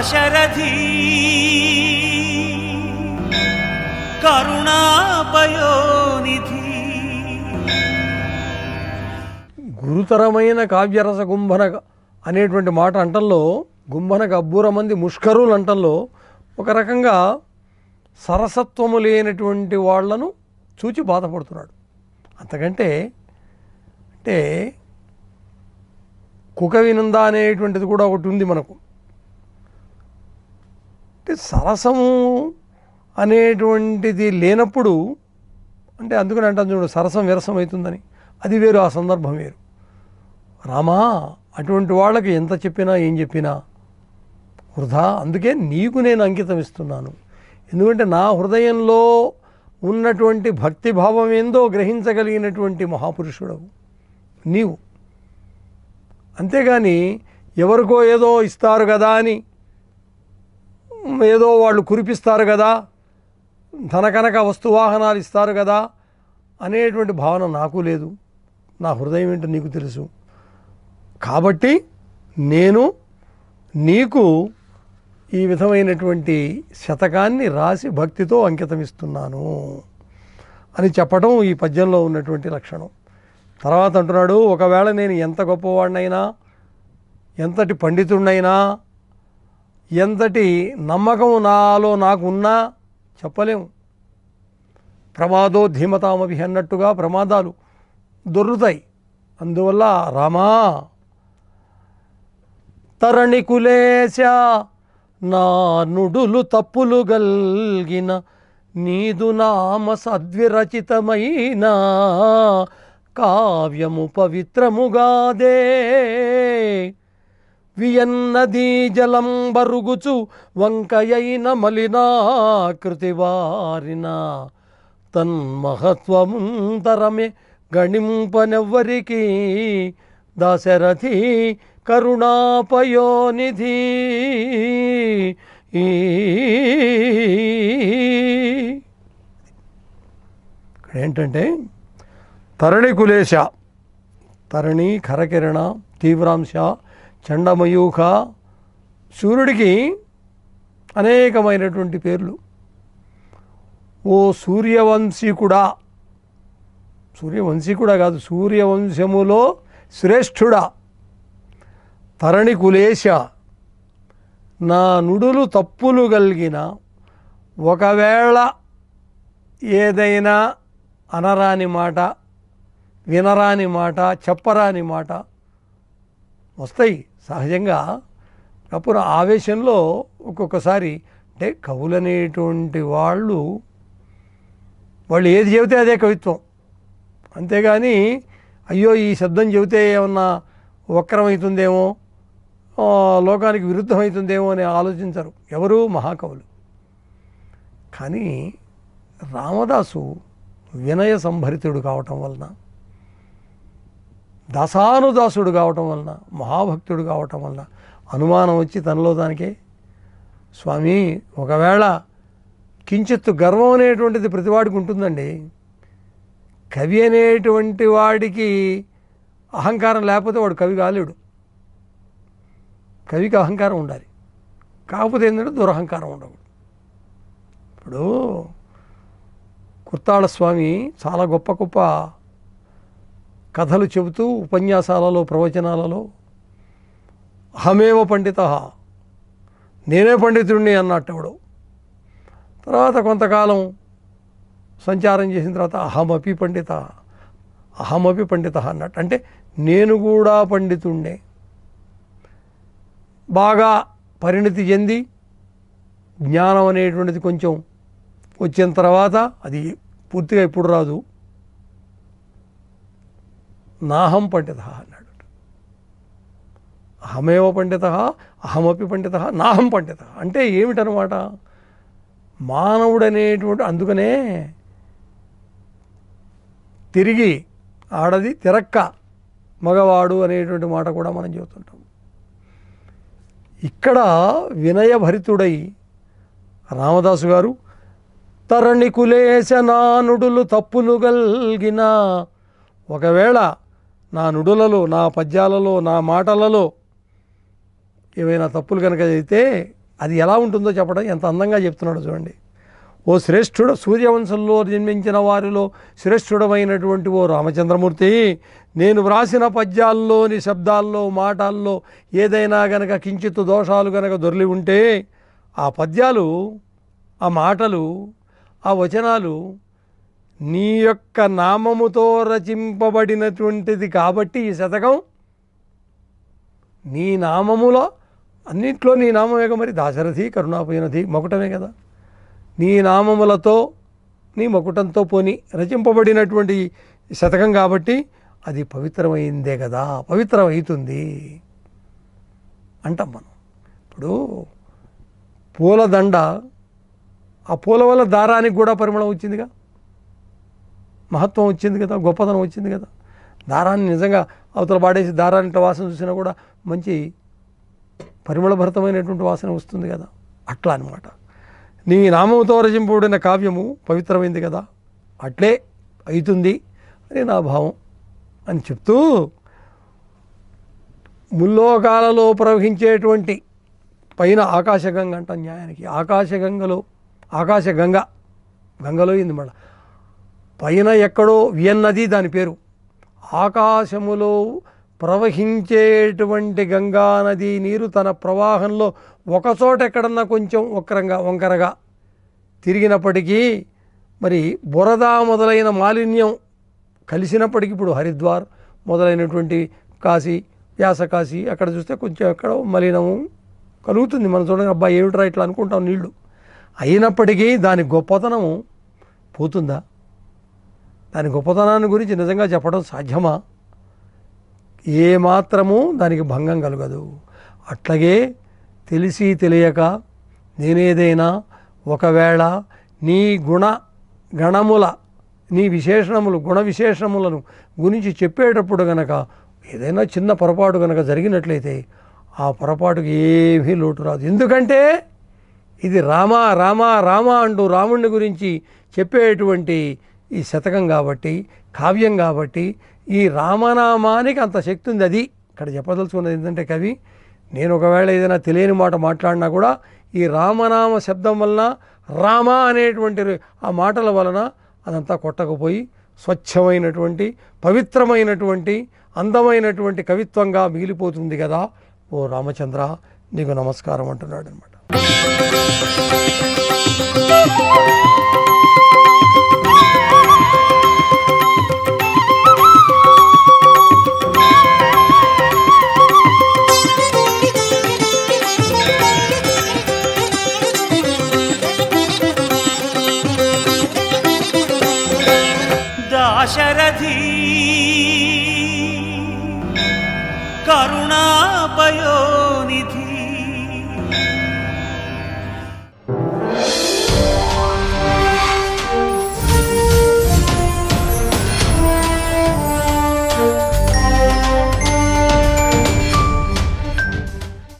దాశరథి కరుణాపయోనిధి. గురుతరమైన కావ్యరస గుంభన అనేటువంటి మాట అంటంలో, గుంభనకు అబ్బూర మంది ముష్కరులు అంటంలో ఒక రకంగా సరసత్వము లేనటువంటి వాళ్లను చూచి బాధపడుతున్నాడు. అంతకంటే అంటే కుకవినంద అనేటువంటిది కూడా ఒకటి ఉంది మనకు. అంటే సరసము అనేటువంటిది లేనప్పుడు, అంటే అందుకని అంటాను చూడు, సరసం విరసం అవుతుందని. అది వేరు, ఆ సందర్భం వేరు. రామా, అటువంటి వాళ్ళకి ఎంత చెప్పినా ఏం చెప్పినా వృధా. అందుకే నీకు నేను అంకితం ఇస్తున్నాను. ఎందుకంటే నా హృదయంలో ఉన్నటువంటి భక్తిభావం ఏందో గ్రహించగలిగినటువంటి మహాపురుషుడవు నీవు. అంతేగాని ఎవరికో ఏదో ఇస్తారు కదా అని, ఏదో వాళ్ళు కురిపిస్తారు కదా, ధనకనక వస్తువాహనాలు ఇస్తారు కదా అనేటువంటి భావన నాకు లేదు. నా హృదయం ఏంటో నీకు తెలుసు. కాబట్టి నేను నీకు ఈ విధమైనటువంటి శతకాన్ని రాసి భక్తితో అంకితమిస్తున్నాను అని చెప్పడం ఈ పద్యంలో ఉన్నటువంటి లక్షణం. తర్వాత అంటున్నాడు, ఒకవేళ నేను ఎంత గొప్పవాడినైనా, ఎంతటి పండితుడినైనా, ఎంతటి నమ్మకం నాలో నాకు ఉన్నా చెప్పలేము. ప్రమాదో ధీమతామభి అన్నట్టుగా ప్రమాదాలు దొర్లుతాయి. అందువల్ల రామా, తరణి కులేశ నా నుడులు తప్పులు గల్గిన, నీదు నామ సద్విరచితమైన కావ్యము పవిత్రముగాదే. వియన్నదీ జలం బరుగుచు వంకయైన మలినాకృతి వారిన, తన్మహత్వముంతరమే గణింపనెవ్వరికి, దాశరథి కరుణాపయోనిధి. ఇక్కడ ఏంటంటే తరణి కులేశ, తరణి ఖరకిరణ తీవ్రాంశ చండమయూఖ, సూర్యుడికి అనేకమైనటువంటి పేర్లు. ఓ సూర్యవంశీకుడా, సూర్యవంశీకుడా కాదు, సూర్యవంశములో శ్రేష్ఠుడా, తరణి కులేశ నా నుడులు తప్పులు కలిగిన, ఒకవేళ ఏదైనా అనరాని మాట, వినరాని మాట, చెప్పరాని మాట వస్తాయి సహజంగా. అప్పుడు ఆవేశంలో ఒక్కొక్కసారి, అంటే కవులనేటువంటి వాళ్ళు ఏది చెబితే అదే కవిత్వం. అంతేగాని అయ్యో ఈ శబ్దం చెబితే ఏమన్నా వక్రమవుతుందేమో, లోకానికి విరుద్ధమవుతుందేమో అని ఆలోచించరు ఎవరు, మహాకవులు. కానీ రామదాసు వినయ సంభరితుడు కావటం వలన, దాసానుదాసుడు కావటం వలన, మహాభక్తుడు కావటం వలన అనుమానం వచ్చి తనలో దానికే, స్వామి ఒకవేళ కించిత్తు గర్వం అనేటువంటిది ప్రతివాడికి ఉంటుందండి. కవి అనేటువంటి వాడికి అహంకారం లేకపోతే వాడు కవి కాలేడు. కవికి అహంకారం ఉండాలి, కాకపోతే ఏంటంటే దురహంకారం ఉండకూడదు. ఇప్పుడు కుర్తాళ స్వామి చాలా గొప్ప గొప్ప కథలు చెబుతూ ఉపన్యాసాలలో, ప్రవచనాలలో అహమేవ పండిత, నేనే పండితుడిని అన్నట్టెవడు. తర్వాత కొంతకాలం సంచారం చేసిన తర్వాత అహమపి పండిత, అహమపి పండిత అన్నట్టు. అంటే నేను కూడా పండితుండే. బాగా పరిణితి చెంది జ్ఞానం అనేటువంటిది కొంచెం వచ్చిన తర్వాత, అది పూర్తిగా ఇప్పుడు రాదు, నాహం పండిత అన్నాడు. అహమేవ పండిత, అహమపి పండిత, నాహం పండిత అంటే ఏమిటనమాట? మానవుడనేటువంటి, అందుకనే తిరిగి ఆడది తిరక్క మగవాడు అనేటువంటి మాట కూడా మనం చెబుతుంటాం. ఇక్కడ వినయభరితుడై రామదాసు గారు తరణి కులేశ నా నుడులు తప్పులు గల్గిన, ఒకవేళ నా నుడులలో, నా పద్యాలలో, నా మాటలలో ఏవైనా తప్పులు కనుక అయితే అది ఎలా ఉంటుందో చెప్పడం ఎంత అందంగా చెప్తున్నాడు చూడండి. ఓ శ్రేష్ఠుడు, సూర్యవంశంలో జన్మించిన వారిలో శ్రేష్ఠుడమైనటువంటి ఓ రామచంద్రమూర్తి, నేను వ్రాసిన పద్యాల్లోని శబ్దాల్లో మాటల్లో ఏదైనా గనక కించిత్తు దోషాలు గనక దొర్లి ఉంటే ఆ పద్యాలు, ఆ మాటలు, ఆ వచనాలు నీ యొక్క నామముతో రచింపబడినటువంటిది కాబట్టి ఈ శతకం నీ నామములో అన్నింట్లో నీ నామమే మరి దాశరథి కరుణాపయనధి మకుటమే కదా. నీ నామములతో నీ మకుటంతో పోని రచింపబడినటువంటి శతకం కాబట్టి అది పవిత్రమైందే కదా, పవిత్రమవుతుంది అంటాం మనం. ఇప్పుడు పూలదండ, ఆ పూల వల్ల దారానికి కూడా పరిమళం వచ్చిందిగా, మహత్వం వచ్చింది కదా, గొప్పతనం వచ్చింది కదా. దారాన్ని నిజంగా అవతల పాడేసి దారాన్ని ఇట్లా వాసన చూసినా కూడా మంచి పరిమళభరితమైనటువంటి వాసన వస్తుంది కదా. అట్లా అనమాట. నీ నామంతో రచింపబడిన కావ్యము పవిత్రమైంది కదా, అట్లే అవుతుంది అని నా భావం అని చెప్తూ, ముల్లోకాలలో ప్రవహించేటువంటి పైన ఆకాశగంగ అంట న్యాయానికి. గంగలో ఇంది మళ్ళీ పైన ఎక్కడో వియన్నది దాని పేరు. ఆకాశములో ప్రవహించేటువంటి గంగా నది నీరు తన ప్రవాహంలో ఒకచోట ఎక్కడన్నా కొంచెం వంకరగా తిరిగినప్పటికీ మరి బురద మొదలైన మాలిన్యం కలిసినప్పటికీ, ఇప్పుడు హరిద్వార్ మొదలైనటువంటి కాశీ, వ్యాసకాశీ అక్కడ చూస్తే కొంచెం ఎక్కడో మలినము కలుగుతుంది. మనం చూడండి, అబ్బా ఏమిట్రా ఇట్లా అనుకుంటాం నీళ్లు. అయినప్పటికీ దాని గొప్పతనము పోతుందా? దాని గొప్పతనాన్ని గురించి నిజంగా చెప్పడం సాధ్యమా? ఏమాత్రము దానికి భంగం కలగదు. అట్లాగే తెలిసి తెలియక నేనేదైనా ఒకవేళ నీ గణముల నీ విశేషణములు, గుణ విశేషణములను గురించి చెప్పేటప్పుడు గనక ఏదైనా చిన్న పొరపాటు గనక జరిగినట్లయితే ఆ పొరపాటుకి ఏమీ లోటు రాదు. ఎందుకంటే ఇది రామ రామ రామ అంటూ రాముడిని గురించి చెప్పేటువంటి ఈ శతకం కాబట్టి, కావ్యం కాబట్టి, ఈ రామనామానికి అంత శక్తి ఉంది. అది ఇక్కడ చెప్పదలుచుకున్నది ఏంటంటే కవి, నేను ఒకవేళ ఏదైనా తెలియని మాట మాట్లాడినా కూడా ఈ రామనామ శబ్దం వలన, రామ అనేటువంటి ఆ మాటల వలన అదంతా కొట్టకపోయి స్వచ్ఛమైనటువంటి, పవిత్రమైనటువంటి, అందమైనటువంటి కవిత్వంగా మిగిలిపోతుంది కదా. ఓ రామచంద్ర, నీకు నమస్కారం అంటున్నాడు అనమాట. దాశరథి కరుణాపయోనిధి